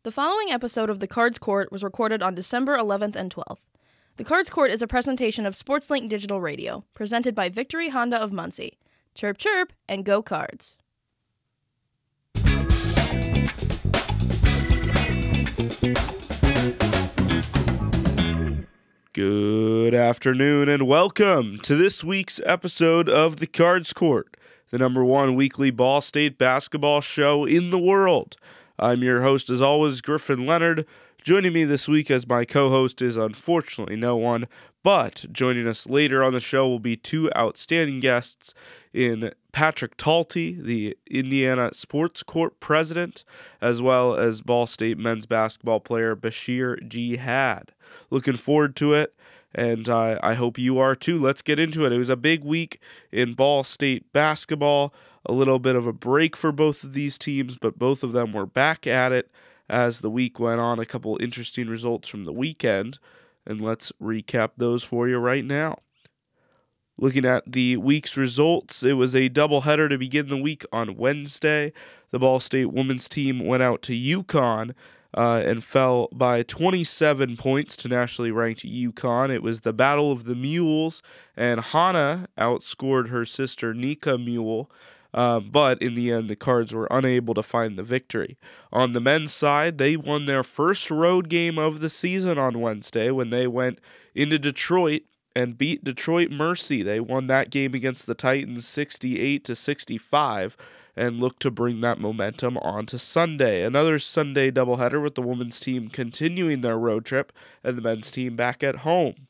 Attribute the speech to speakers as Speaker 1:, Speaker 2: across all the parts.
Speaker 1: The following episode of The Cards Court was recorded on December 11th and 12th. The Cards Court is a presentation of SportsLink Digital Radio, presented by Victory Honda of Muncie. Chirp chirp, and go Cards.
Speaker 2: Good afternoon and welcome to this week's episode of The Cards Court, the #1 weekly Ball State basketball show in the world. I'm your host, as always, Griffin Leonard. Joining me this week as my co-host is unfortunately no one, but joining us later on the show will be two outstanding guests in Patrick Talty, the Indiana Sports Corp president, as well as Ball State men's basketball player Basheer Jihad. Looking forward to it, and I hope you are too. Let's get into it. It was a big week in Ball State basketball, a little bit of a break for both of these teams, but both of them were back at it as the week went on. A couple interesting results from the weekend, and let's recap those for you right now. Looking at the week's results, it was a doubleheader to begin the week on Wednesday. The Ball State women's team went out to UConn and fell by 27 points to nationally ranked UConn. It was the Battle of the Mules, and Hannah outscored her sister Nika Mule. But in the end, the Cards were unable to find the victory. On the men's side, they won their first road game of the season on Wednesday when they went into Detroit and beat Detroit Mercy. They won that game against the Titans 68-65 and look to bring that momentum on to Sunday. Another Sunday doubleheader with the women's team continuing their road trip and the men's team back at home.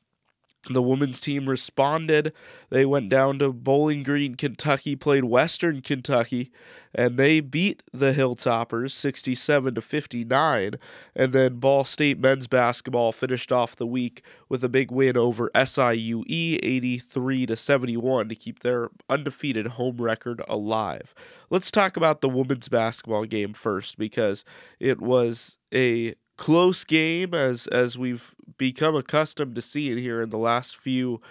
Speaker 2: The women's team responded. They went down to Bowling Green, Kentucky, played Western Kentucky, and they beat the Hilltoppers 67-59. And then Ball State men's basketball finished off the week with a big win over SIUE 83-71 to keep their undefeated home record alive. Let's talk about the women's basketball game first, because it was a close game as we've become accustomed to seeing here in the last few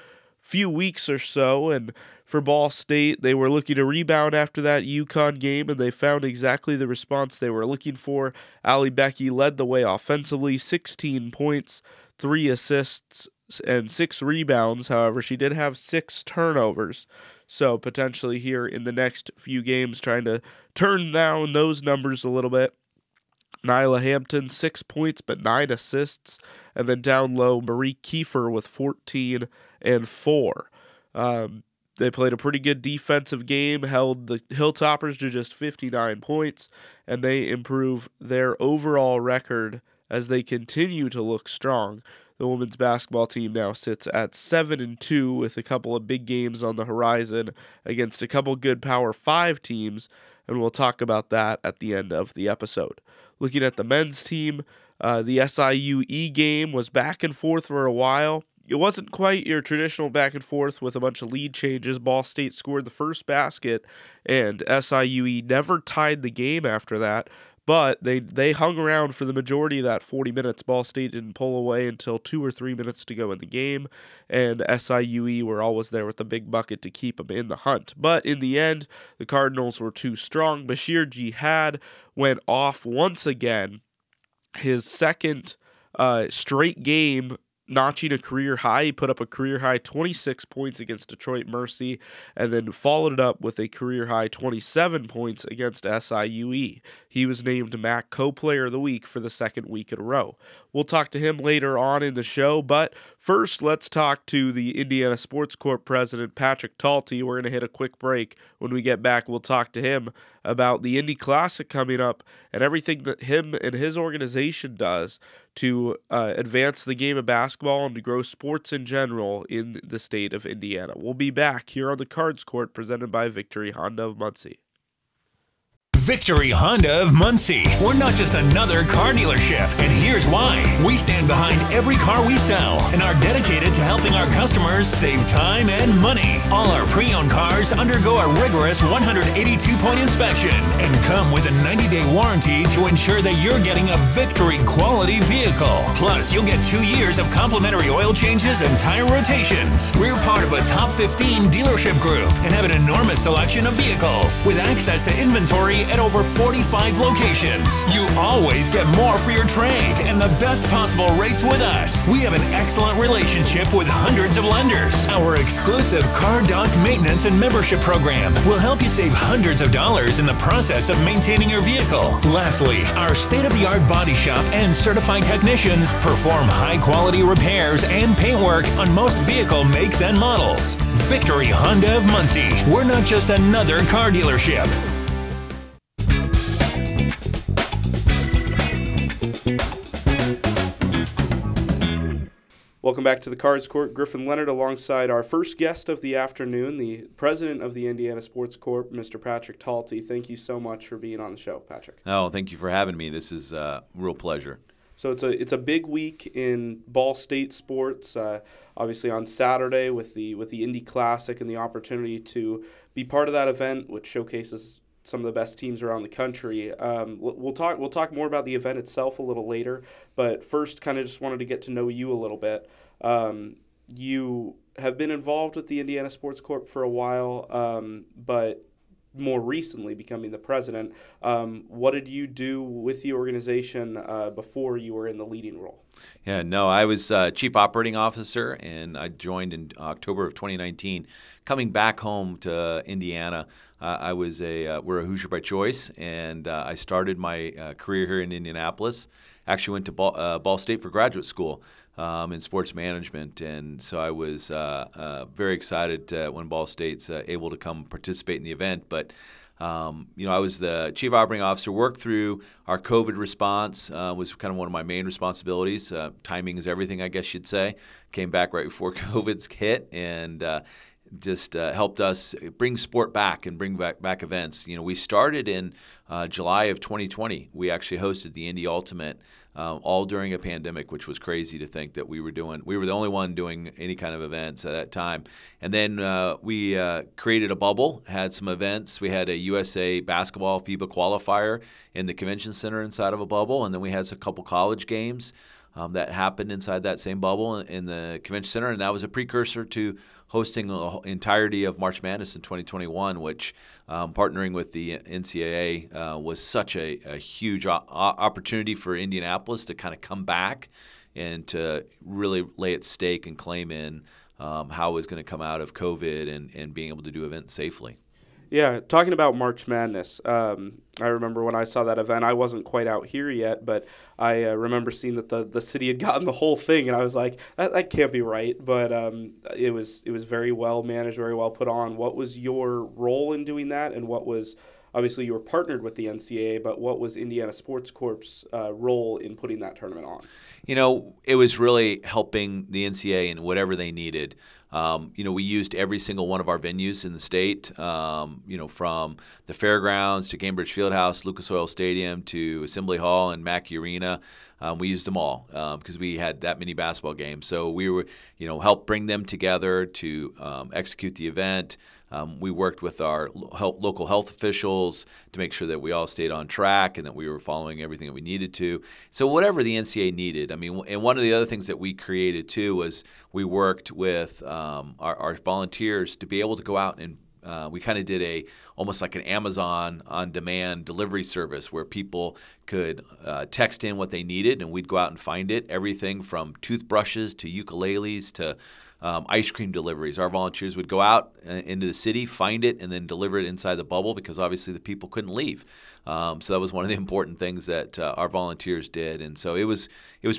Speaker 2: weeks or so. And for Ball State, they were looking to rebound after that UConn game, and they found exactly the response they were looking for. Allie Becky led the way offensively, 16 points, 3 assists, and 6 rebounds. However, she did have 6 turnovers. So potentially here in the next few games, trying to turn down those numbers a little bit. Nyla Hampton, 6 points, but 9 assists. And then down low, Marie Kiefer with 14 and 4. They played a pretty good defensive game, held the Hilltoppers to just 59 points, and they improve their overall record as they continue to look strong. The women's basketball team now sits at 7-2 with a couple of big games on the horizon against a couple good Power 5 teams, and we'll talk about that at the end of the episode. Looking at the men's team, the SIUE game was back and forth for a while. It wasn't quite your traditional back and forth with a bunch of lead changes. Ball State scored the first basket, and SIUE never tied the game after that. But they hung around for the majority of that 40 minutes. Ball State didn't pull away until 2 or 3 minutes to go in the game, and SIUE were always there with the big bucket to keep them in the hunt. But in the end, the Cardinals were too strong. Basheer Jihad went off once again, his second straight game, notching a career high. He put up a career-high 26 points against Detroit Mercy, and then followed it up with a career-high 27 points against SIUE. He was named MAC Co-Player of the Week for the second week in a row. We'll talk to him later on in the show, but first let's talk to the Indiana Sports Corp president, Patrick Talty. We're going to hit a quick break. When we get back, we'll talk to him about the Indy Classic coming up and everything that him and his organization does to advance the game of basketball and to grow sports in general in the state of Indiana. We'll be back here on the Cards Court, presented by Victory Honda of Muncie.
Speaker 3: Victory Honda of Muncie. We're not just another car dealership, and here's why. We stand behind every car we sell and are dedicated to helping our customers save time and money. All our pre-owned cars undergo a rigorous 182-point inspection and come with a 90-day warranty to ensure that you're getting a Victory quality vehicle. Plus, you'll get 2 years of complimentary oil changes and tire rotations. We're part of a top 15 dealership group and have an enormous selection of vehicles with access to inventory at over 45 locations. You always get more for your trade and the best possible rates with us. We have an excellent relationship with hundreds of lenders. Our exclusive car dock maintenance and membership program will help you save hundreds of dollars in the process of maintaining your vehicle. Lastly, our state-of-the-art body shop and certified technicians perform high-quality repairs and paintwork on most vehicle makes and models. Victory Honda of Muncie. We're not just another car dealership.
Speaker 2: Welcome back to the Cards Court. Griffin Leonard alongside our first guest of the afternoon, the president of the Indiana Sports Corp, Mr. Patrick Talty. Thank you so much for being on the show, Patrick.
Speaker 4: Oh, thank you for having me. This is a real pleasure.
Speaker 2: So it's a big week in Ball State sports. Obviously on Saturday with the Indy Classic and the opportunity to be part of that event, which showcases some of the best teams around the country. We'll talk more about the event itself a little later, but first, kind of just wanted to get to know you a little bit. You have been involved with the Indiana Sports Corp for a while, but more recently becoming the president. What did you do with the organization before you were in the leading role?
Speaker 4: Yeah, no, I was chief operating officer, and I joined in October of 2019. Coming back home to Indiana, we're a Hoosier by choice, and I started my career here in Indianapolis. Actually went to Ball State for graduate school in sports management, and so I was very excited when Ball State's able to come participate in the event. But I was the chief operating officer, worked through our COVID response, was kind of one of my main responsibilities. Timing is everything, I guess you'd say. Came back right before COVID's hit, and just helped us bring sport back and bring back events. We started in July of 2020. We actually hosted the Indy Ultimate all during a pandemic, which was crazy to think that we were the only one doing any kind of events at that time. And then we created a bubble, had some events. We had a USA basketball FIBA qualifier in the convention center inside of a bubble, and then we had a couple college games that happened inside that same bubble in the convention center, and that was a precursor to hosting the entirety of March Madness in 2021, which partnering with the NCAA was such a huge opportunity for Indianapolis to kind of come back and to really lay at stake and claim in how it was going to come out of COVID and being able to do events safely.
Speaker 2: Yeah, talking about March Madness, I remember when I saw that event, I wasn't quite out here yet, but I remember seeing that the city had gotten the whole thing, and I was like, that can't be right. But it was very well managed, very well put on. What was your role in doing that, and what was, obviously you were partnered with the NCAA, but what was Indiana Sports Corp's role in putting that tournament on?
Speaker 4: It was really helping the NCAA in whatever they needed. We used every single one of our venues in the state, from the fairgrounds to Cambridge Fieldhouse, Lucas Oil Stadium to Assembly Hall and Mackey Arena. We used them all because we had that many basketball games. So we were, helped bring them together to execute the event. We worked with our local health officials to make sure that we all stayed on track and that we were following everything that we needed to. So whatever the NCAA needed. And one of the other things that we created too was we worked with our volunteers to be able to go out and we kind of did almost like an Amazon on-demand delivery service where people could text in what they needed, and we'd go out and find it. Everything from toothbrushes to ukuleles to ice cream deliveries. Our volunteers would go out into the city, find it, and then deliver it inside the bubble because obviously the people couldn't leave. So that was one of the important things that our volunteers did, and so it was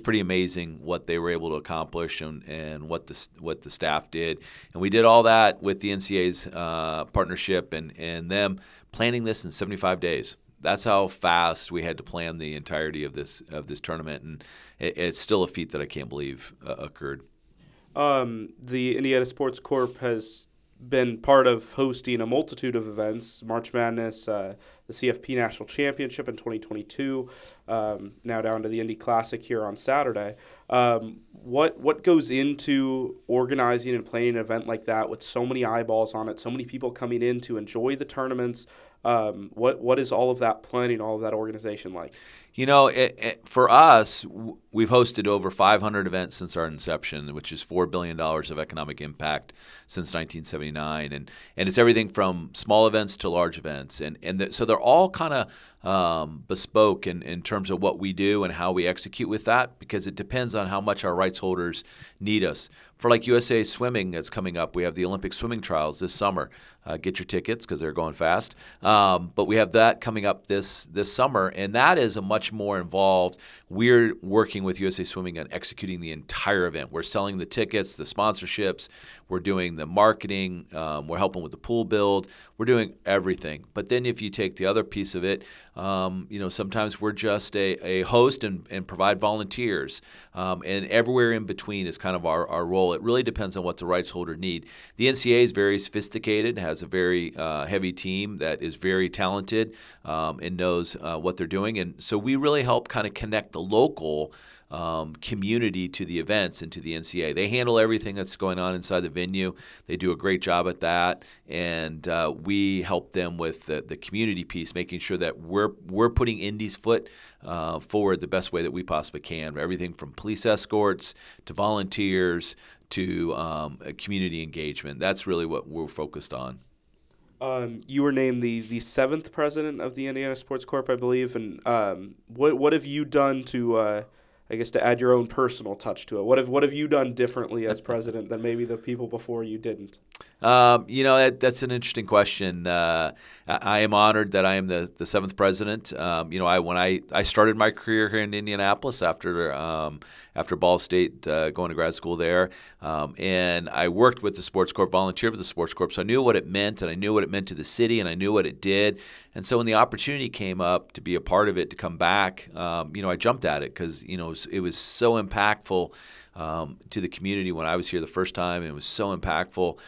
Speaker 4: pretty amazing what they were able to accomplish and what the staff did. And we did all that with the NCAA's partnership and them planning this in 75 days. That's how fast we had to plan the entirety of this tournament, and it's still a feat that I can't believe occurred.
Speaker 2: The Indiana Sports Corp has been part of hosting a multitude of events, March Madness, the CFP National Championship in 2022, now down to the Indy Classic here on Saturday. What goes into organizing and planning an event like that with so many eyeballs on it, so many people coming in to enjoy the tournaments? What is all of that planning, all of that organization like?
Speaker 4: For us, we've hosted over 500 events since our inception, which is $4 billion of economic impact since 1979. And it's everything from small events to large events. So they're all kind of bespoke in terms of what we do and how we execute with that, because it depends on how much our rights holders need us. For like USA Swimming that's coming up, we have the Olympic swimming trials this summer. Get your tickets because they're going fast. But we have that coming up this summer, and that is a much more involved. We're working with USA Swimming on executing the entire event. We're selling the tickets, the sponsorships. We're doing the marketing. We're helping with the pool build. We're doing everything. But then if you take the other piece of it, sometimes we're just a host and provide volunteers. And everywhere in between is kind of our role. It really depends on what the rights holder need. The NCAA is very sophisticated, has a very heavy team that is very talented and knows what they're doing. And so we really help kind of connect the local community to the events and to the NCAA. They handle everything that's going on inside the venue. They do a great job at that, and we help them with the community piece, making sure that we're putting Indy's foot forward the best way that we possibly can. Everything from police escorts to volunteers to community engagement. That's really what we're focused on.
Speaker 2: You were named the seventh president of the Indiana Sports Corp, I believe, and what have you done to to add your own personal touch to it? What have you done differently as president than maybe the people before you didn't?
Speaker 4: That's an interesting question. I am honored that I am the seventh president. When I started my career here in Indianapolis after Ball State, going to grad school there, and I worked with the Sports Corp, volunteered with the Sports Corp, so I knew what it meant, and I knew what it meant to the city, and I knew what it did. And so when the opportunity came up to be a part of it, to come back, I jumped at it because it was so impactful to the community when I was here the first time, and it was so impactful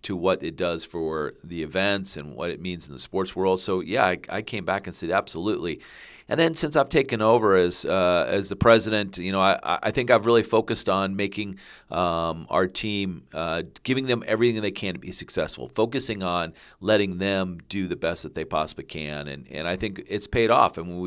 Speaker 4: to what it does for the events and what it means in the sports world. So yeah, I came back and said absolutely. And then since I've taken over as the president, I think I've really focused on making our team, giving them everything they can to be successful, focusing on letting them do the best that they possibly can, and I think it's paid off. And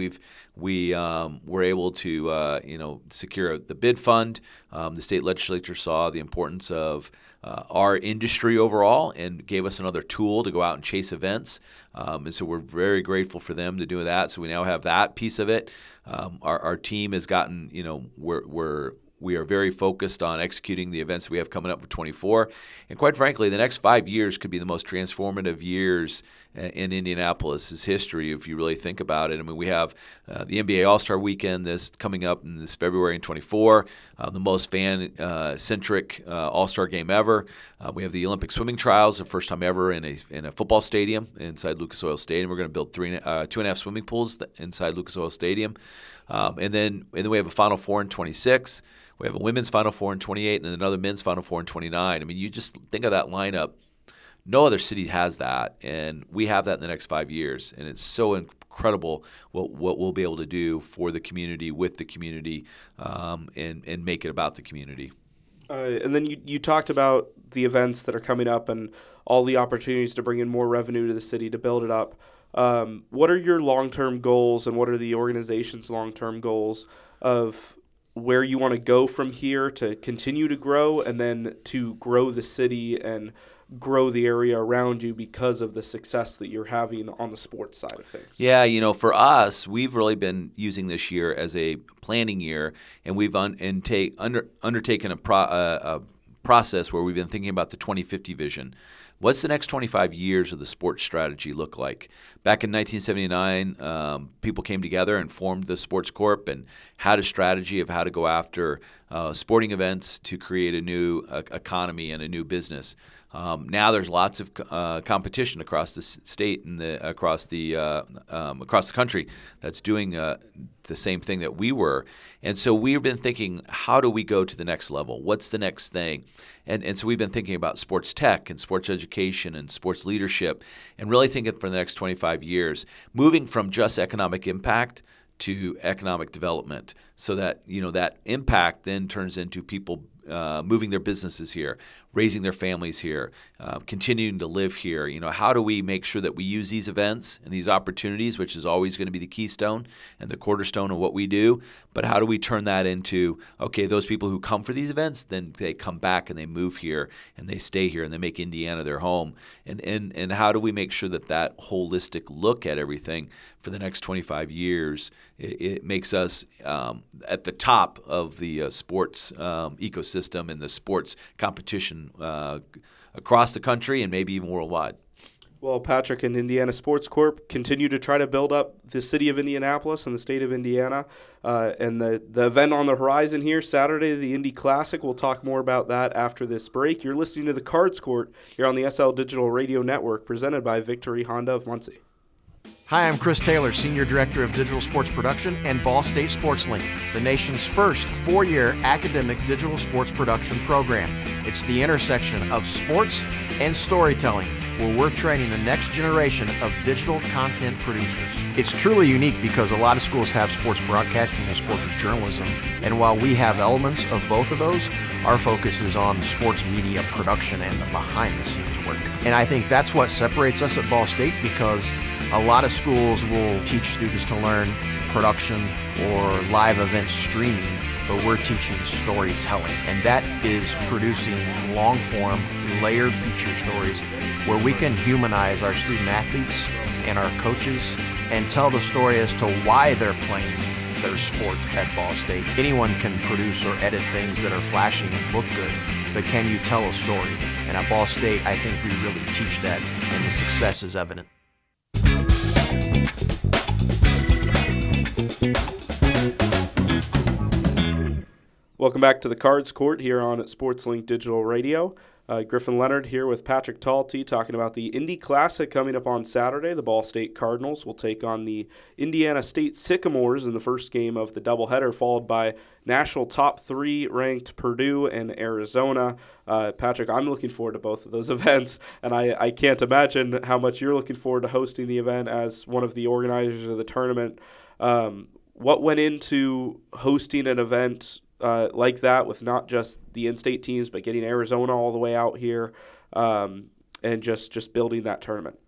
Speaker 4: we were able to secure the bid fund. The state legislature saw the importance of our industry overall and gave us another tool to go out and chase events. And so we're very grateful for them to do that. So we now have that piece of it. Our team has gotten, we are very focused on executing the events we have coming up for 24. And quite frankly, the next 5 years could be the most transformative years in Indianapolis' history, if you really think about it. I mean, we have the NBA All-Star Weekend this coming up in this February in 24, the most fan-centric All-Star game ever. We have the Olympic swimming trials, the first time ever in a football stadium inside Lucas Oil Stadium. We're going to build 2.5 swimming pools inside Lucas Oil Stadium. And then we have a Final Four in 26. We have a women's Final Four in 28 and another men's Final Four in 29. I mean, you just think of that lineup. No other city has that, and we have that in the next 5 years. And it's so incredible what we'll be able to do for the community, with the community, and make it about the community.
Speaker 2: And then you talked about the events that are coming up and all the opportunities to bring in more revenue to the city to build it up. What are your long-term goals, and what are the organization's long-term goals of where you want to go from here to continue to grow, and then to grow the city and grow the area around you because of the success that you're having on the sports side of things?
Speaker 4: Yeah, for us, we've really been using this year as a planning year, and we've undertaken a process where we've been thinking about the 2050 vision. What's the next 25 years of the sports strategy look like? Back in 1979, people came together and formed the Sports Corp and had a strategy of how to go after sporting events to create a new economy and a new business. Now there's lots of competition across the state and across the country that's doing the same thing that we were. And so we've been thinking, how do we go to the next level? What's the next thing? And so we've been thinking about sports tech and sports education and sports leadership, and really thinking for the next 25 years, moving from just economic impact to economic development, so that that impact then turns into people moving their businesses here. raising their families here, continuing to live here. How do we make sure that we use these events and these opportunities, which is always going to be the keystone and the cornerstone of what we do, but how do we turn that into, okay, those people who come for these events, then they come back and they move here and they stay here and they make Indiana their home. And how do we make sure that that holistic look at everything for the next 25 years, it makes us at the top of the sports ecosystem and the sports competition across the country and maybe even worldwide.
Speaker 2: Well, Patrick and Indiana Sports Corp continue to try to build up the city of Indianapolis and the state of Indiana. And the event on the horizon here, Saturday, the Indy Classic. We'll talk more about that after this break. You're listening to the Cards Court here on the SL Digital Radio Network, presented by Victory Honda of Muncie.
Speaker 5: Hi, I'm Chris Taylor, Senior Director of Digital Sports Production and Ball State Sports Link, the nation's first 4-year academic digital sports production program. It's the intersection of sports and storytelling, where we're training the next generation of digital content producers. It's truly unique because a lot of schools have sports broadcasting and sports journalism, and while we have elements of both of those, our focus is on sports media production and the behind-the-scenes work. And I think that's what separates us at Ball State, because a lot of schools will teach students to learn production or live event streaming, but we're teaching storytelling. And that is producing long-form, layered feature stories where we can humanize our student athletes and our coaches and tell the story as to why they're playing their sport at Ball State. Anyone can produce or edit things that are flashy and look good, but can you tell a story? And at Ball State, I think we really teach that, and the success is evident.
Speaker 2: Welcome back to the Cards Court here on SportsLink Digital Radio. Griffin Leonard here with Patrick Talty talking about the Indy Classic coming up on Saturday. The Ball State Cardinals will take on the Indiana State Sycamores in the first game of the doubleheader, followed by national top 3 ranked Purdue and Arizona. Patrick, I'm looking forward to both of those events, and I can't imagine how much you're looking forward to hosting the event as one of the organizers of the tournament. What went into hosting an event like that, with not just the in-state teams, but getting Arizona all the way out here, and just building that tournament?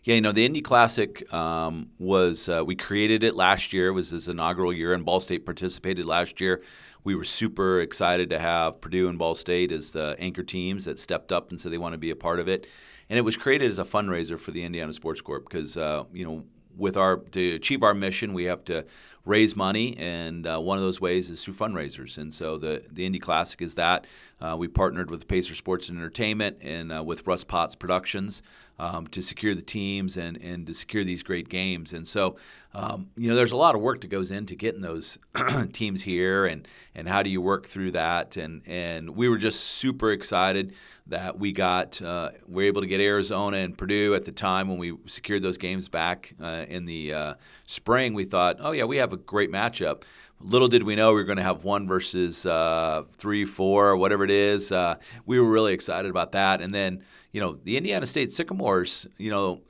Speaker 4: Yeah, the Indy Classic was we created it last year. It was this inaugural year, and Ball State participated last year. We were super excited to have Purdue and Ball State as the anchor teams that stepped up and said they want to be a part of it. And it was created as a fundraiser for the Indiana Sports Corp because, to achieve our mission, we have to raise money, and one of those ways is through fundraisers. And so the Indy Classic is that. We partnered with Pacer Sports and Entertainment and with Russ Potts Productions to secure the teams and to secure these great games. And so, there's a lot of work that goes into getting those teams here, and how do you work through that. And we were just super excited that we were able to get Arizona and Purdue at the time when we secured those games back in the spring. We thought, oh, yeah, we have a great matchup. Little did we know we were going to have 1 versus 3, 4, whatever it is. We were really excited about that. And then, the Indiana State Sycamores,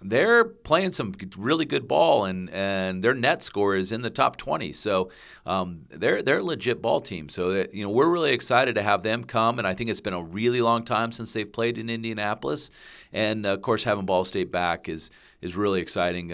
Speaker 4: they're playing some really good ball, and their net score is in the top 20. So they're a legit ball team. So we're really excited to have them come, and I think it's been a really long time since they've played in Indianapolis. And of course, having Ball State back is really exciting.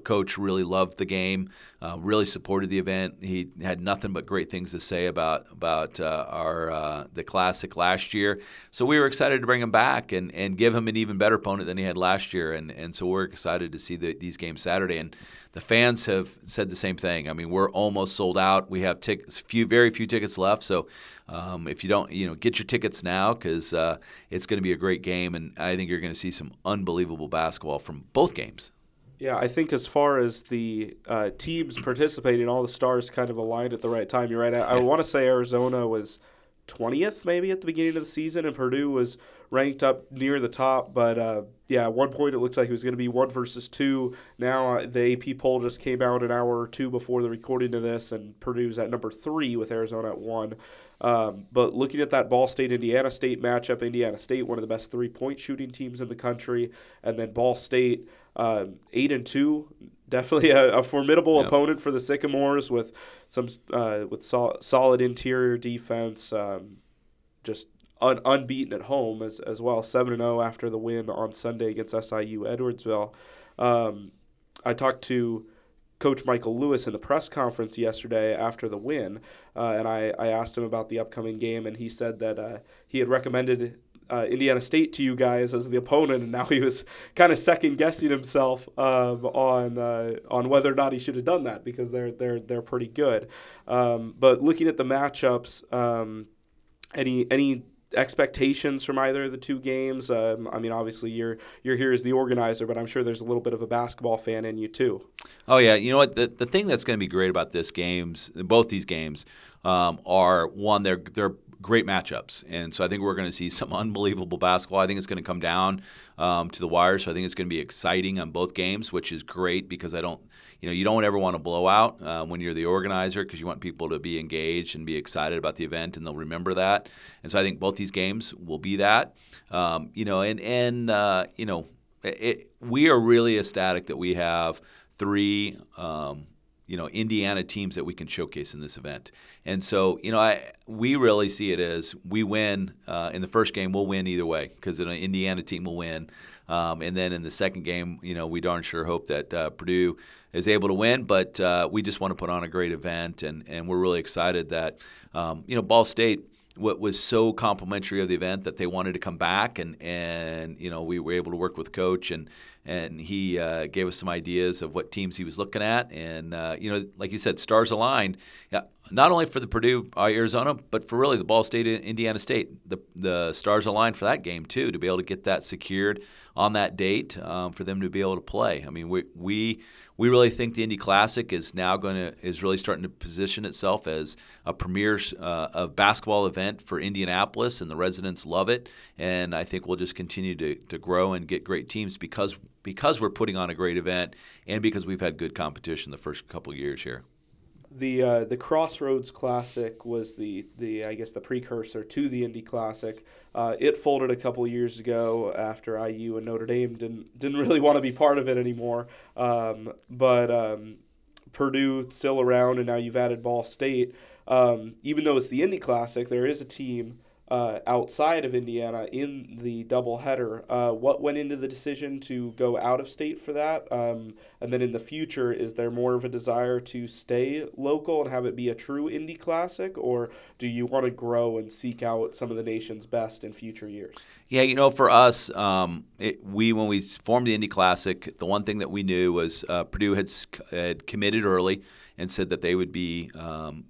Speaker 4: Coach really loved the game, really supported the event. He had nothing but great things to say about the Classic last year. So we were excited to bring him back and give him an even better opponent than he had last year. And so we're excited to see these games Saturday. And the fans have said the same thing. I mean, we're almost sold out. We have very few tickets left. So if you don't, get your tickets now, because it's going to be a great game, and I think you're going to see some unbelievable basketball from both games.
Speaker 2: Yeah, I think as far as the teams participating, all the stars kind of aligned at the right time. You're right. I want to say Arizona was 20th maybe at the beginning of the season, and Purdue was ranked up near the top. But, at one point it looked like it was going to be 1 versus 2. Now the AP poll just came out an hour or two before the recording of this, and Purdue's at number 3 with Arizona at 1. But looking at that Ball State-Indiana State matchup, Indiana State, one of the best three-point shooting teams in the country, and then Ball State, 8-2, definitely a formidable opponent for the Sycamores with some solid interior defense, just unbeaten at home as well, 7-0 after the win on Sunday against SIU Edwardsville. I talked to Coach Michael Lewis in the press conference yesterday after the win, and I asked him about the upcoming game, and he said that he had recommended Indiana State to you guys as the opponent, and now he was kind of second-guessing himself on whether or not he should have done that, because they're pretty good. But looking at the matchups, any expectations from either of the two games? I mean, obviously you're here as the organizer, but I'm sure there's a little bit of a basketball fan in you too.
Speaker 4: Oh yeah, you know what? The thing that's going to be great about both these games, are one, they're great matchups, and so I think we're going to see some unbelievable basketball. I think it's going to come down to the wire, so I think it's going to be exciting on both games, which is great because you don't ever want to blow out when you're the organizer, because you want people to be engaged and be excited about the event, and they'll remember that. And so I think both these games will be that. We are really ecstatic that we have three Indiana teams that we can showcase in this event. And so, we really see it as we win in the first game, we'll win either way, because an Indiana team will win. And then in the second game, we darn sure hope that Purdue is able to win. But we just want to put on a great event, and we're really excited that, Ball State, what was so complimentary of the event that they wanted to come back, and we were able to work with Coach, and he gave us some ideas of what teams he was looking at, and like you said, stars aligned, not only for the Purdue Arizona, but for really the Ball State Indiana State. The stars aligned for that game too, to be able to get that secured on that date, for them to be able to play. I mean, we really think the Indy Classic is really starting to position itself as a premier of basketball event for Indianapolis, and the residents love it. And I think we'll just continue to grow and get great teams because we're putting on a great event, and because we've had good competition the first couple of years here.
Speaker 2: The Crossroads Classic was the I guess the precursor to the Indy Classic. It folded a couple years ago after IU and Notre Dame didn't really want to be part of it anymore. But Purdue still around, and now you've added Ball State. Even though it's the Indy Classic, there is a team outside of Indiana in the doubleheader. What went into the decision to go out of state for that? And then in the future, is there more of a desire to stay local and have it be a true Indy Classic, or do you want to grow and seek out some of the nation's best in future years?
Speaker 4: Yeah, for us, when we formed the Indy Classic, the one thing that we knew was Purdue had committed early and said that they would be.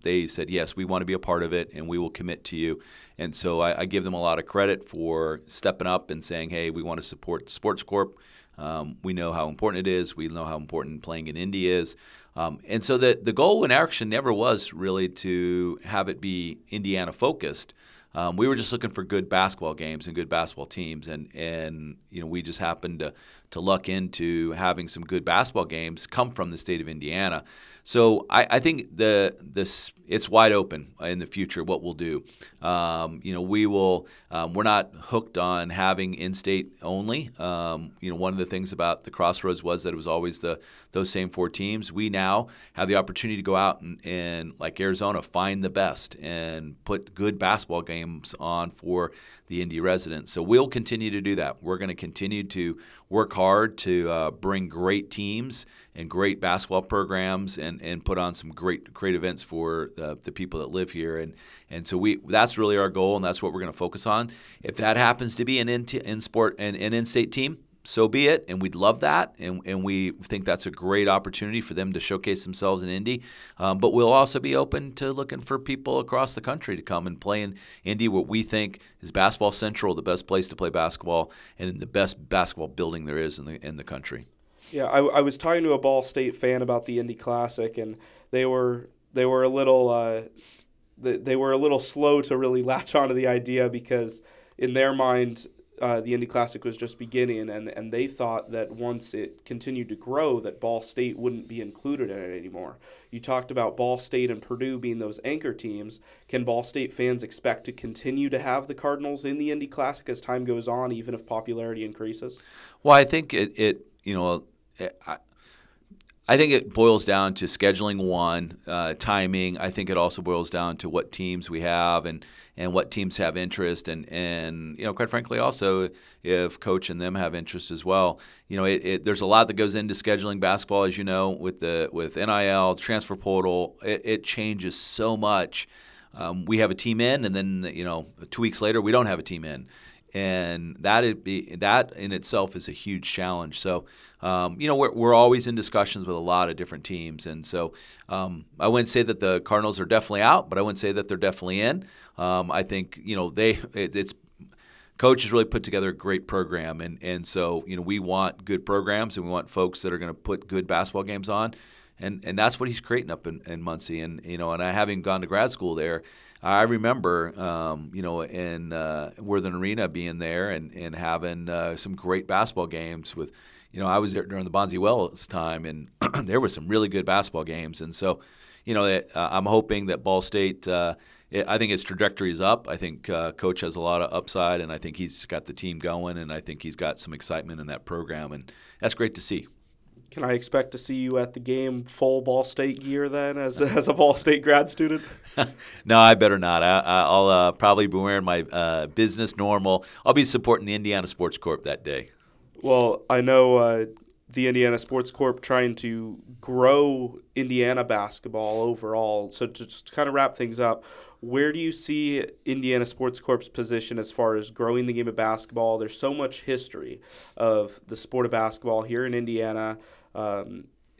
Speaker 4: They said, yes, we want to be a part of it, and we will commit to you. And so I give them a lot of credit for stepping up and saying, hey, we want to support the Sports Corp. We know how important it is. We know how important playing in Indy is. And so the goal in action never was really to have it be Indiana-focused. We were just looking for good basketball games and good basketball teams, and we just happened to luck into having some good basketball games come from the state of Indiana. So I think it's wide open in the future what we'll do. We will. We're not hooked on having in-state only. One of the things about the Crossroads was that it was always those same four teams. We now have the opportunity to go out and like Arizona, find the best and put good basketball games on for the Indy residents. So we'll continue to do that. We're going to continue to work hard to bring great teams and great basketball programs and put on some great events for the people that live here. And so that's really our goal, and that's what we're going to focus on. If that happens to be an in-state team, so be it, and we'd love that, and we think that's a great opportunity for them to showcase themselves in Indy. But we'll also be open to looking for people across the country to come and play in Indy, what we think is Basketball Central, the best place to play basketball, and the best basketball building there is in the country.
Speaker 2: Yeah, I was talking to a Ball State fan about the Indy Classic, and they were a little slow to really latch onto the idea, because in their mind, the Indy Classic was just beginning, and they thought that once it continued to grow, that Ball State wouldn't be included in it anymore. You talked about Ball State and Purdue being those anchor teams. Can Ball State fans expect to continue to have the Cardinals in the Indy Classic as time goes on, even if popularity increases?
Speaker 4: Well, I think I think it boils down to scheduling timing. I think it also boils down to what teams we have and what teams have interest and quite frankly also if coach and them have interest as well. There's a lot that goes into scheduling basketball, as you know, with NIL, transfer portal. It changes so much. We have a team in, and then 2 weeks later we don't have a team in. And that in itself is a huge challenge. So, we're always in discussions with a lot of different teams. And so I wouldn't say that the Cardinals are definitely out, but I wouldn't say that they're definitely in. I think, Coach has really put together a great program. And so, we want good programs and we want folks that are going to put good basketball games on. And that's what he's creating up in Muncie. And I having gone to grad school there, I remember, in Worthing Arena being there and having some great basketball games with, I was there during the Bonzi Wells time, and there were some really good basketball games. And so, I'm hoping that Ball State, I think its trajectory is up. I think Coach has a lot of upside, and I think he's got the team going, and I think he's got some excitement in that program, and that's great to see.
Speaker 2: Can I expect to see you at the game full Ball State gear then as a Ball State grad student?
Speaker 4: No, I better not. I'll probably be wearing my business normal. I'll be supporting the Indiana Sports Corp that day.
Speaker 2: Well, I know the Indiana Sports Corp trying to grow Indiana basketball overall. So to just kind of wrap things up, where do you see Indiana Sports Corp's position as far as growing the game of basketball? There's so much history of the sport of basketball here in Indiana,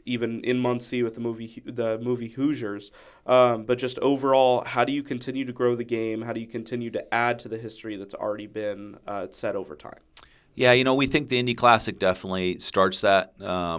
Speaker 2: even in Muncie with the movie Hoosiers. But just overall, how do you continue to grow the game? How do you continue to add to the history that's already been set over time?
Speaker 4: Yeah, we think the Indy Classic definitely starts that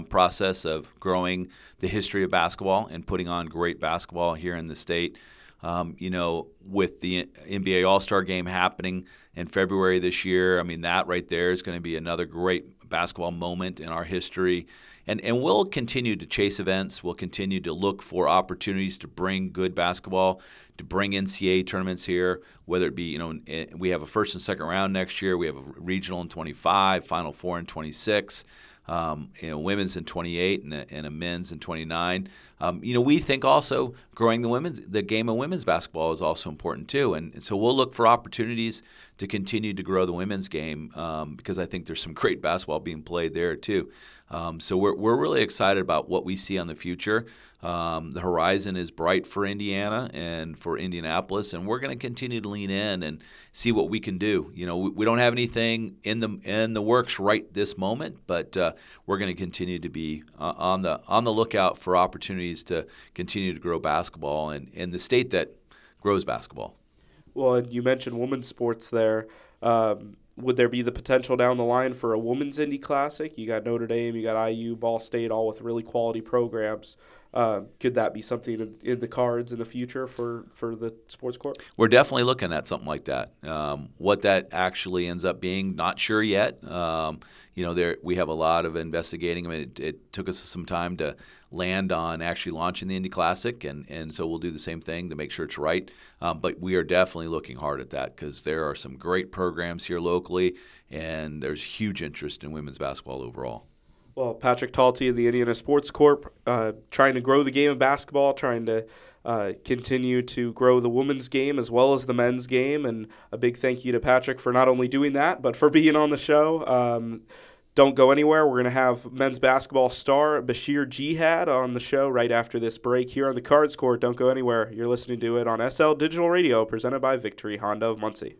Speaker 4: process of growing the history of basketball and putting on great basketball here in the state. With the NBA All-Star Game happening in February this year, that right there is going to be another great basketball moment in our history. And we'll continue to chase events. We'll continue to look for opportunities to bring good basketball, to bring NCAA tournaments here, whether it be, we have a first and second round next year. We have a regional in 25, Final Four in 26. Women's in 28 and a men's in 29. We think also growing the game of women's basketball is also important too. And so we'll look for opportunities to continue to grow the women's game because I think there's some great basketball being played there too. So we're really excited about what we see on the future. The horizon is bright for Indiana and for Indianapolis, and we're going to continue to lean in and see what we can do. We don't have anything in the works right this moment, but we're going to continue to be on the lookout for opportunities to continue to grow basketball in the state that grows basketball.
Speaker 2: Well, and you mentioned women's sports there. Would there be the potential down the line for a women's Indy Classic? You got Notre Dame, you got IU, Ball State, all with really quality programs. Could that be something in the cards in the future for the Sports Corp? We're
Speaker 4: definitely looking at something like that. What that actually ends up being, not sure yet. We have a lot of investigating. It took us some time to land on actually launching the Indy Classic, and so we'll do the same thing to make sure it's right. But we are definitely looking hard at that because there are some great programs here locally, and there's huge interest in women's basketball overall.
Speaker 2: Well, Patrick Talty of the Indiana Sports Corp, trying to grow the game of basketball, trying to continue to grow the women's game as well as the men's game. And a big thank you to Patrick for not only doing that, but for being on the show. Don't go anywhere. We're going to have men's basketball star Basheer Jihad on the show right after this break here on the Cards Court. Don't go anywhere. You're listening to it on SL Digital Radio, presented by Victory Honda of Muncie.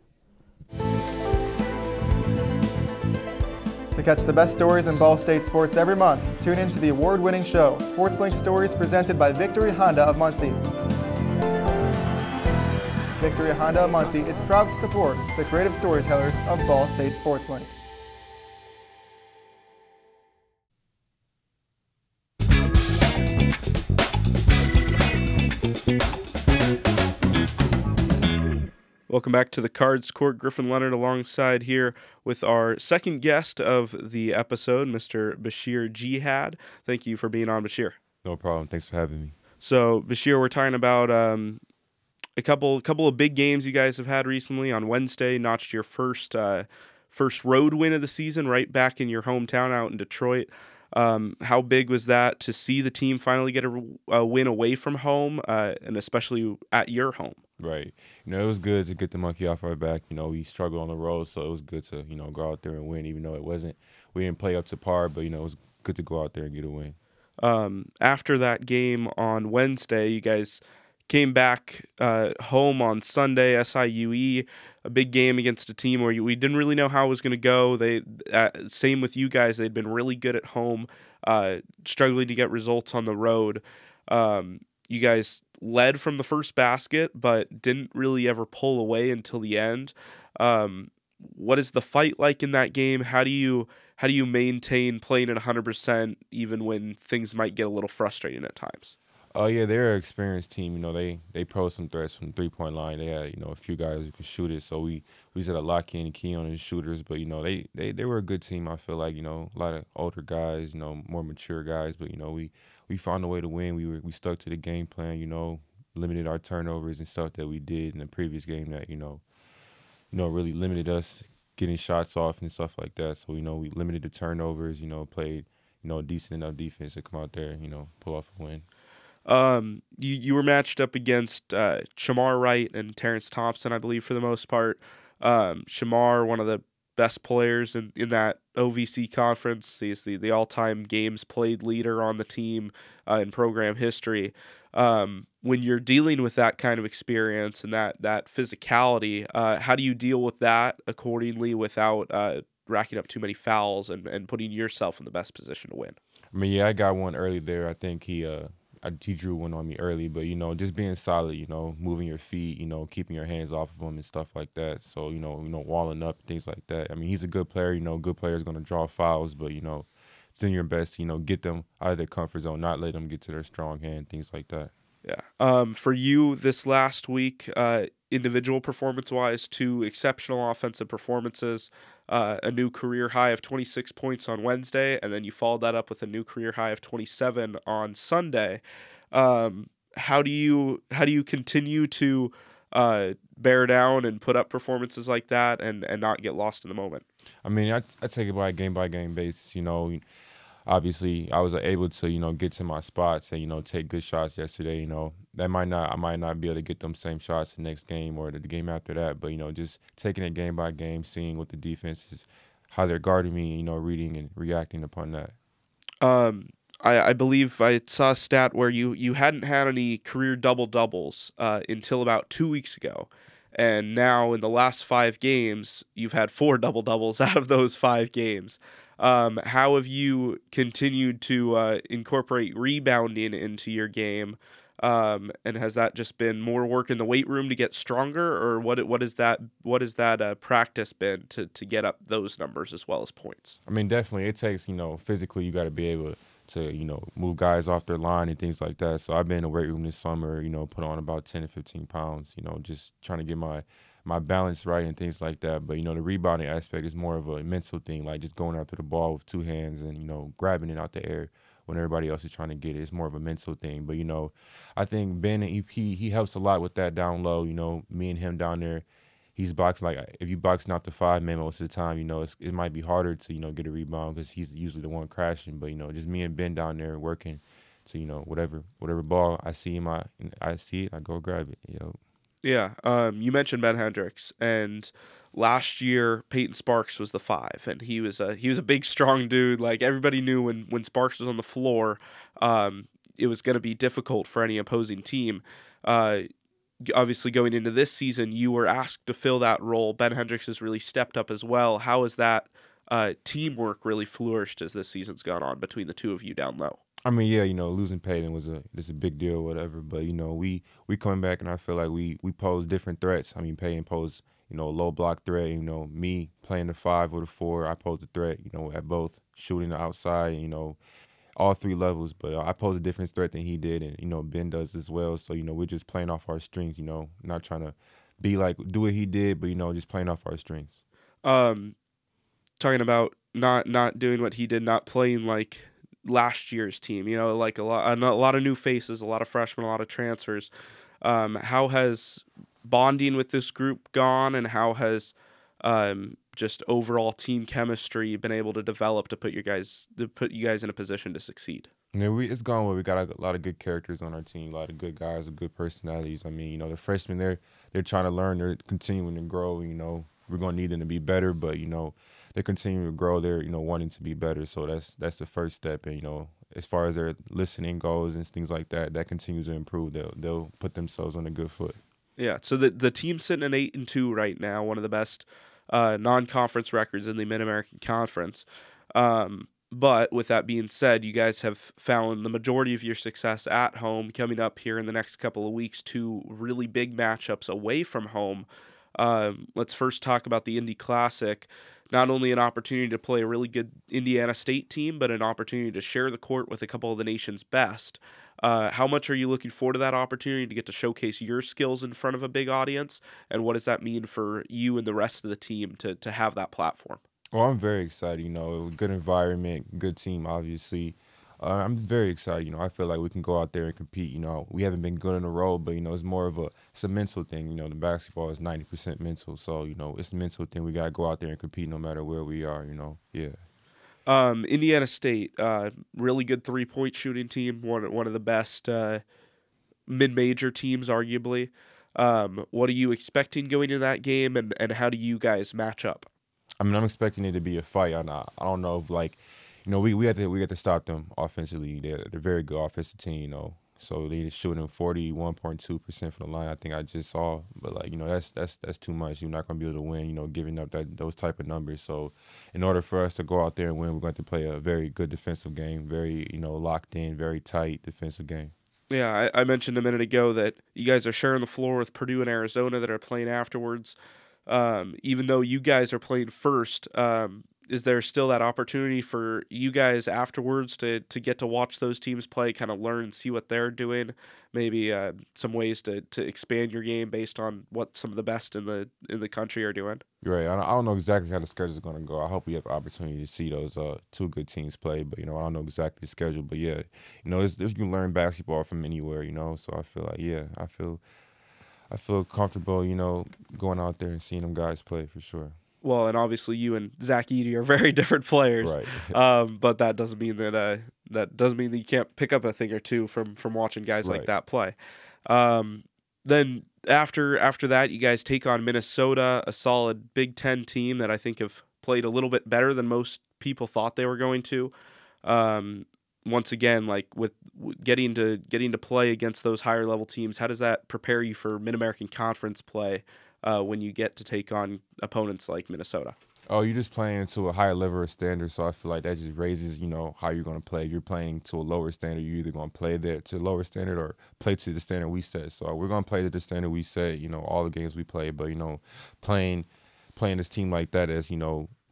Speaker 6: To catch the best stories in Ball State sports every month, tune in to the award-winning show, SportsLink Stories, presented by Victory Honda of Muncie. Victory Honda of Muncie is proud to support the creative storytellers of Ball State SportsLink.
Speaker 2: Welcome back to the Cards Court. Griffin Leonard alongside here with our second guest of the episode, Mr. Basheer Jihad. Thank you for being on, Basheer.
Speaker 7: No problem. Thanks for having me.
Speaker 2: So, Basheer, we're talking about a couple of big games you guys have had recently. On Wednesday, notched your first road win of the season right back in your hometown out in Detroit. How big was that to see the team finally get a win away from home, and especially at your home?
Speaker 7: Right. It was good to get the monkey off our back. We struggled on the road, so it was good to, go out there and win, even though we didn't play up to par, but, it was good to go out there and get a win.
Speaker 2: After that game on Wednesday, you guys came back home on Sunday, SIUE, a big game against a team where we didn't really know how it was going to go. Same with you guys. They'd been really good at home, struggling to get results on the road. You guys led from the first basket, but didn't really ever pull away until the end. What is the fight like in that game? How do you maintain playing at 100% even when things might get a little frustrating at times?
Speaker 7: Oh, yeah, they're an experienced team. They posed some threats from the three-point line. They had, a few guys who could shoot it, so we just had to lock in and key on the shooters. But, they were a good team, I feel like, a lot of older guys, more mature guys. But, we found a way to win. We stuck to the game plan, limited our turnovers and stuff that we did in the previous game that, really limited us getting shots off and stuff like that. So, we limited the turnovers, played, decent enough defense to come out there and, pull off a win.
Speaker 2: You were matched up against Shamar Wright and Terrence Thompson, I believe, for the most part. Shamar, one of the best players in that OVC conference. He's the all-time games played leader on the team in program history. When you're dealing with that kind of experience and that physicality, how do you deal with that accordingly without racking up too many fouls and putting yourself in the best position to win?
Speaker 7: I mean, yeah, I got one early there. I think he drew one on me early, but, just being solid, moving your feet, keeping your hands off of him and stuff like that. So, walling up, things like that. I mean, he's a good player. Good players going to draw fouls, but, doing your best, get them out of their comfort zone, not let them get to their strong hand, things like that.
Speaker 2: Yeah. For you this last week, individual performance-wise, 2 exceptional offensive performances, a new career high of 26 points on Wednesday, and then you followed that up with a new career high of 27 on Sunday. How do you continue to bear down and put up performances like that and not get lost in the moment?
Speaker 7: I mean, I take it by game basis. Obviously, I was able to, get to my spots and, take good shots yesterday. I might not be able to get them same shots the next game or the game after that. But, just taking it game by game, seeing what the defense is, how they're guarding me, reading and reacting upon that.
Speaker 2: I believe I saw a stat where you hadn't had any career double-doubles until about 2 weeks ago. And now in the last 5 games, you've had 4 double-doubles out of those 5 games. How have you continued to incorporate rebounding into your game? And has that just been more work in the weight room to get stronger, or what is that practice been to get up those numbers as well as points?
Speaker 7: I mean, definitely it takes, physically you got to be able to, move guys off their line and things like that. So I've been in the weight room this summer, put on about 10 to 15 pounds, just trying to get my balance right and things like that. But, the rebounding aspect is more of a mental thing, like just going after the ball with 2 hands and, grabbing it out the air when everybody else is trying to get it. It's more of a mental thing. But, I think Ben and EP, he helps a lot with that down low. Me and him down there, he's boxing, like if you boxing out the 5 man most of the time, it might be harder to, get a rebound because he's usually the one crashing. But, just me and Ben down there working to, whatever ball I see I see it, I go grab it,
Speaker 2: Yeah, you mentioned Ben Hendricks, and last year Peyton Sparks was the 5, and he was a big, strong dude. Like everybody knew when Sparks was on the floor, it was going to be difficult for any opposing team. Obviously, going into this season, you were asked to fill that role. Ben Hendricks has really stepped up as well. How has that teamwork really flourished as this season's gone on between the 2 of you down low?
Speaker 7: I mean, yeah, losing Peyton was a big deal, whatever. But we coming back, and I feel like we pose different threats. I mean, Peyton posed a low block threat. Me playing the 5 or the 4, I posed a threat. At both shooting the outside. All 3 levels. But I pose a different threat than he did, and Ben does as well. So we're just playing off our strengths. Not trying to be like do what he did, but just playing off our strengths.
Speaker 2: Talking about not doing what he did, not playing like last year's team, like a lot of new faces, a lot of freshmen, a lot of transfers. How has bonding with this group gone, and how has just overall team chemistry been able to develop to put you guys in a position to succeed?
Speaker 7: Yeah, it's gone well. We got a lot of good characters on our team, a lot of good guys with good personalities. I mean, the freshmen, they're trying to learn, they're continuing to grow. We're going to need them to be better, but, they're continuing to grow. They're, wanting to be better. So that's the first step. And, as far as their listening goes and things like that, that continues to improve. They'll put themselves on a good foot.
Speaker 2: Yeah, so the team's sitting at 8-2 right now, one of the best non-conference records in the Mid-American Conference. But with that being said, you guys have found the majority of your success at home. Coming up here in the next couple of weeks, 2 really big matchups away from home. Let's first talk about the Indy Classic. Not only an opportunity to play a really good Indiana State team, but an opportunity to share the court with a couple of the nation's best. How much are you looking forward to that opportunity to get to showcase your skills in front of a big audience? And what does that mean for you and the rest of the team to have that platform?
Speaker 7: Well, I'm very excited. Good environment, good team, obviously. I'm very excited. I feel like we can go out there and compete. We haven't been good in a row, but, it's more of it's a mental thing. The basketball is 90% mental. So, it's a mental thing. We got to go out there and compete no matter where we are, yeah.
Speaker 2: Indiana State, really good three-point shooting team, one of the best mid-major teams, arguably. What are you expecting going into that game, and how do you guys match up?
Speaker 7: I mean, I'm expecting it to be a fight. I don't know if, we have to stop them offensively. They're a very good offensive team, So they're shooting 41.2% from the line. I think I just saw, but that's too much. You're not going to be able to win. Giving up those type of numbers. So in order for us to go out there and win, we're going to play a very good defensive game, very locked in, very tight defensive game.
Speaker 2: Yeah, I mentioned a minute ago that you guys are sharing the floor with Purdue and Arizona that are playing afterwards. Even though you guys are playing first, is there still that opportunity for you guys afterwards to get to watch those teams play, kind of learn and see what they're doing, maybe some ways to expand your game based on what some of the best in the country are doing?
Speaker 7: Right. I don't know exactly how the schedule is going to go. I hope we have an opportunity to see those 2 good teams play, but, I don't know exactly the schedule. But, yeah, you can learn basketball from anywhere, so I feel like, yeah, I feel comfortable, going out there and seeing them guys play for sure.
Speaker 2: Well, and obviously you and Zach Edey are very different players,
Speaker 7: right?
Speaker 2: But that doesn't mean that you can't pick up a thing or two from watching guys like that play. Then after that, you guys take on Minnesota, a solid Big Ten team that I think have played a little bit better than most people thought they were going to. Once again, with getting to play against those higher level teams, how does that prepare you for Mid-American Conference play when you get to take on opponents like Minnesota?
Speaker 7: Oh, you're just playing to a higher level of standard, so I feel like that just raises, how you're going to play. If you're playing to a lower standard, you're either going to play there to a lower standard or play to the standard we set. So we're going to play to the standard we set, all the games we play. But, playing this team like that as,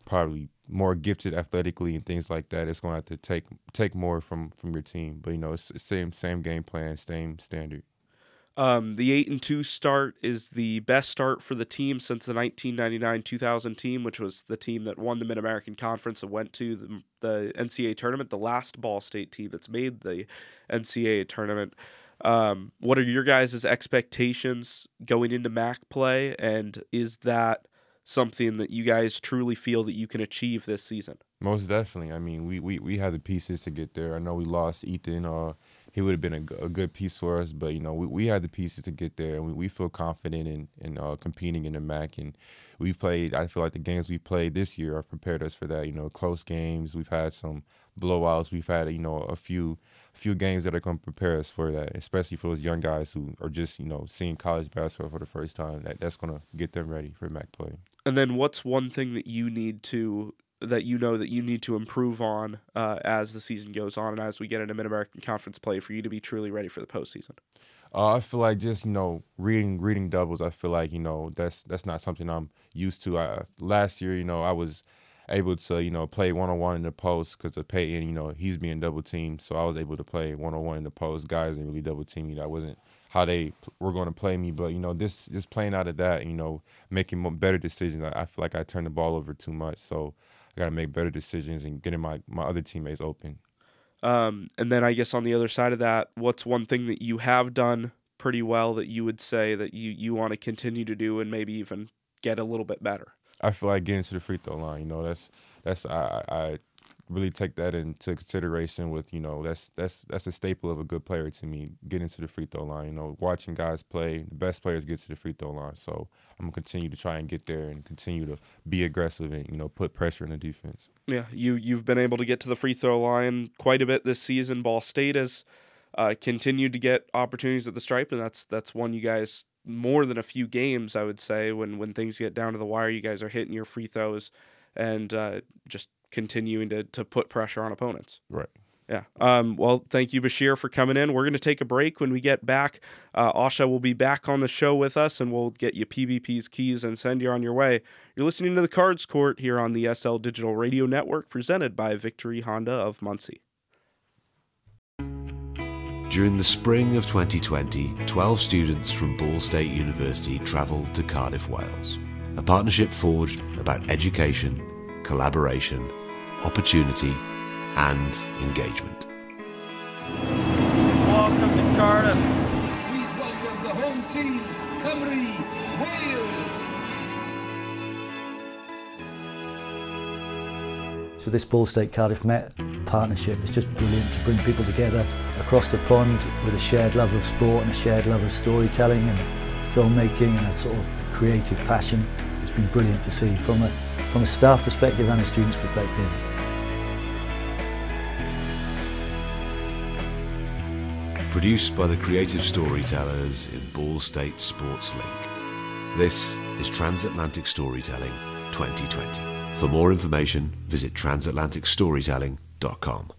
Speaker 7: probably more gifted athletically and things like that, it's going to have to take more from your team. But, it's the same game plan, same standard.
Speaker 2: The 8-2 start is the best start for the team since the 1999-2000 team, which was the team that won the Mid-American Conference and went to the NCAA tournament, the last Ball State team that's made the NCAA tournament. What are your guys' expectations going into MAC play, and is that something that you guys truly feel that you can achieve this season?
Speaker 7: Most definitely. I mean, we have the pieces to get there. I know we lost Ethan. He would have been a good piece for us, but, we had the pieces to get there, and we feel confident in competing in the MAC. And I feel like the games we've played this year have prepared us for that, close games. We've had some blowouts. We've had, a few games that are going to prepare us for that, especially for those young guys who are just, seeing college basketball for the first time. That's going to get them ready for MAC play.
Speaker 2: And then what's one thing that you need to improve on as the season goes on and as we get into Mid-American Conference play for you to be truly ready for the postseason?
Speaker 7: I feel like just, reading doubles, I feel like, that's not something I'm used to. Last year, I was able to, play one-on-one in the post because of Peyton, he's being double-teamed. So I was able to play one-on-one in the post. Guys didn't really double-team me. That wasn't how they were going to play me. But, this just playing out of that, making better decisions. I feel like I turned the ball over too much. So I got to make better decisions and getting my other teammates open.
Speaker 2: And then I guess on the other side of that, what's one thing that you have done pretty well that you would say that you want to continue to do and maybe even get a little bit better?
Speaker 7: I feel like getting to the free throw line. I really take that into consideration with, that's a staple of a good player to me, getting to the free throw line. Watching guys play, the best players get to the free throw line. So I'm going to continue to try and get there and continue to be aggressive and, put pressure in the defense.
Speaker 2: Yeah, you've been able to get to the free throw line quite a bit this season. Ball State has continued to get opportunities at the stripe, and that's won you guys more than a few games, I would say. When things get down to the wire, you guys are hitting your free throws and just continuing to put pressure on opponents.
Speaker 7: Right.
Speaker 2: Yeah. Well, thank you, Basheer, for coming in. We're going to take a break. When we get back, Asha will be back on the show with us, and we'll get you PBP's keys and send you on your way. You're listening to the Cards Court here on the SL Digital Radio Network, presented by Victory Honda of Muncie.
Speaker 8: During the spring of 2020, 12 students from Ball State University travelled to Cardiff, Wales. A partnership forged about education, collaboration, opportunity, and engagement.
Speaker 9: Welcome to Cardiff.
Speaker 10: Please welcome the home team, Cymru, Wales.
Speaker 11: So this Ball State Cardiff Met partnership is just brilliant to bring people together across the pond with a shared love of sport and a shared love of storytelling and filmmaking and a sort of creative passion. It's been brilliant to see from a staff perspective and a student's perspective.
Speaker 8: Produced by the creative storytellers in Ball State Sports Link. This is Transatlantic Storytelling 2020. For more information, visit transatlanticstorytelling.com.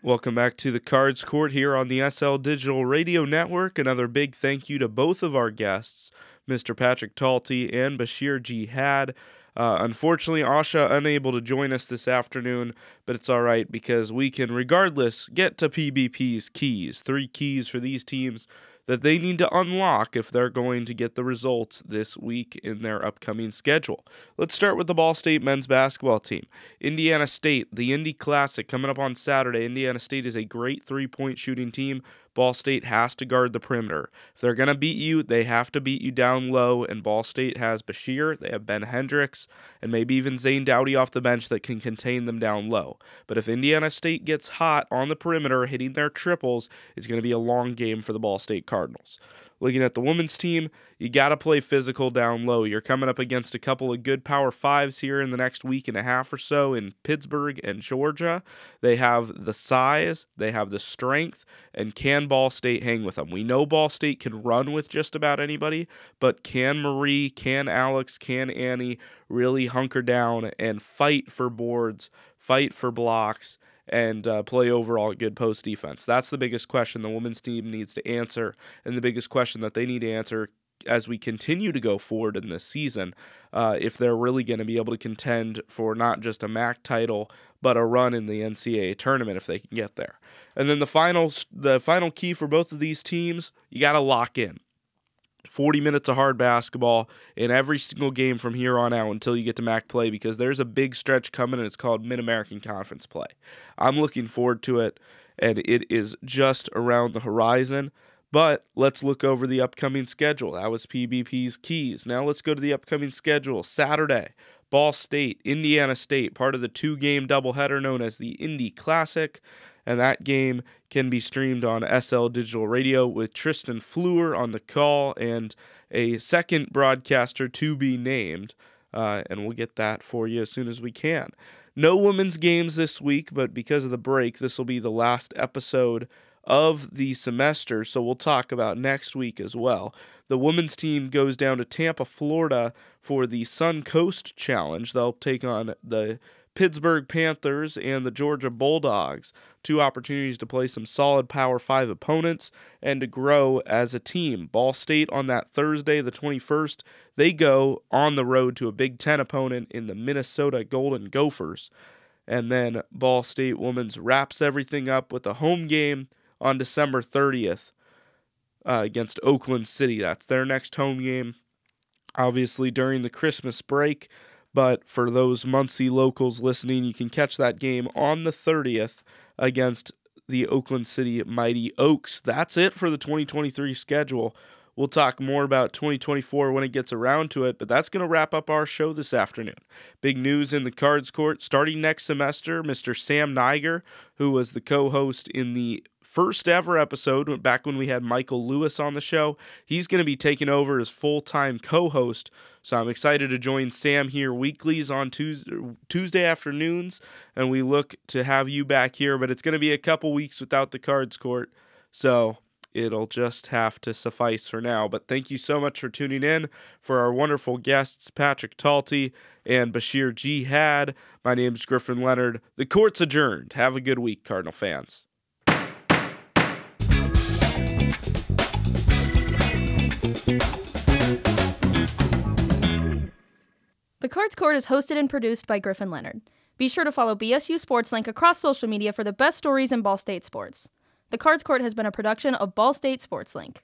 Speaker 2: Welcome back to the Cards Court here on the SL Digital Radio Network. Another big thank you to both of our guests, Mr. Patrick Talty and Basheer Jihad. Unfortunately, Asha unable to join us this afternoon, but it's all right because we can, regardless, get to PBP's keys. 3 keys for these teams that they need to unlock if they're going to get the results this week in their upcoming schedule. Let's start with the Ball State men's basketball team. Indiana State, the Indy Classic coming up on Saturday. Indiana State is a great three-point shooting team. Ball State has to guard the perimeter. If they're going to beat you, they have to beat you down low, and Ball State has Basheer, they have Ben Hendricks, and maybe even Zane Dowdy off the bench that can contain them down low. But if Indiana State gets hot on the perimeter, hitting their triples, it's going to be a long game for the Ball State Cardinals. Looking at the women's team, you got to play physical down low. You're coming up against a couple of good Power 5s here in the next week and a half or so in Pittsburgh and Georgia. They have the size, they have the strength, and can Ball State hang with them? We know Ball State can run with just about anybody, but can Marie, can Alex, can Annie really hunker down and fight for boards, fight for blocks, and play overall good post defense? That's the biggest question the women's team needs to answer, and the biggest question that they need to answer as we continue to go forward in this season, if they're really going to be able to contend for not just a MAC title, but a run in the NCAA tournament if they can get there. And then the final key for both of these teams, you got to lock in 40 minutes of hard basketball in every single game from here on out until you get to MAC play, because there's a big stretch coming, and it's called Mid-American Conference play. I'm looking forward to it, and it is just around the horizon. But let's look over the upcoming schedule. That was PBP's keys. Now let's go to the upcoming schedule. Saturday, Ball State, Indiana State, part of the 2-game doubleheader known as the Indy Classic. And that game can be streamed on SL Digital Radio with Tristan Fleur on the call and a second broadcaster to be named. And we'll get that for you as soon as we can. No women's games this week, but because of the break, this will be the last episode of the semester, so we'll talk about next week as well. The women's team goes down to Tampa, Florida for the Sun Coast Challenge. They'll take on the Pittsburgh Panthers and the Georgia Bulldogs. 2 opportunities to play some solid Power 5 opponents and to grow as a team. Ball State on that Thursday, the 21st, they go on the road to a Big Ten opponent in the Minnesota Golden Gophers. And then Ball State women's wraps everything up with a home game on December 30th against Oakland City. That's their next home game, obviously during the Christmas break. But for those Muncie locals listening, you can catch that game on the 30th against the Oakland City Mighty Oaks. That's it for the 2023 schedule. We'll talk more about 2024 when it gets around to it, but that's going to wrap up our show this afternoon. Big news in the Cards Court. Starting next semester, Mr. Sam Niger, who was the co-host in the first ever episode back when we had Michael Lewis on the show, he's going to be taking over as full-time co-host. So I'm excited to join Sam here weeklies on Tuesday afternoons, and we look to have you back here, but it's going to be a couple weeks without the Cards Court, so it'll just have to suffice for now. But thank you so much for tuning in. For our wonderful guests, Patrick Talty and Basheer Jihad, my name's Griffin Leonard. The court's adjourned. Have a good week, Cardinal fans.
Speaker 1: The Cards Court is hosted and produced by Griffin Leonard. Be sure to follow BSU Sports Link across social media for the best stories in Ball State sports. The Cards Court has been a production of Ball State Sports Link.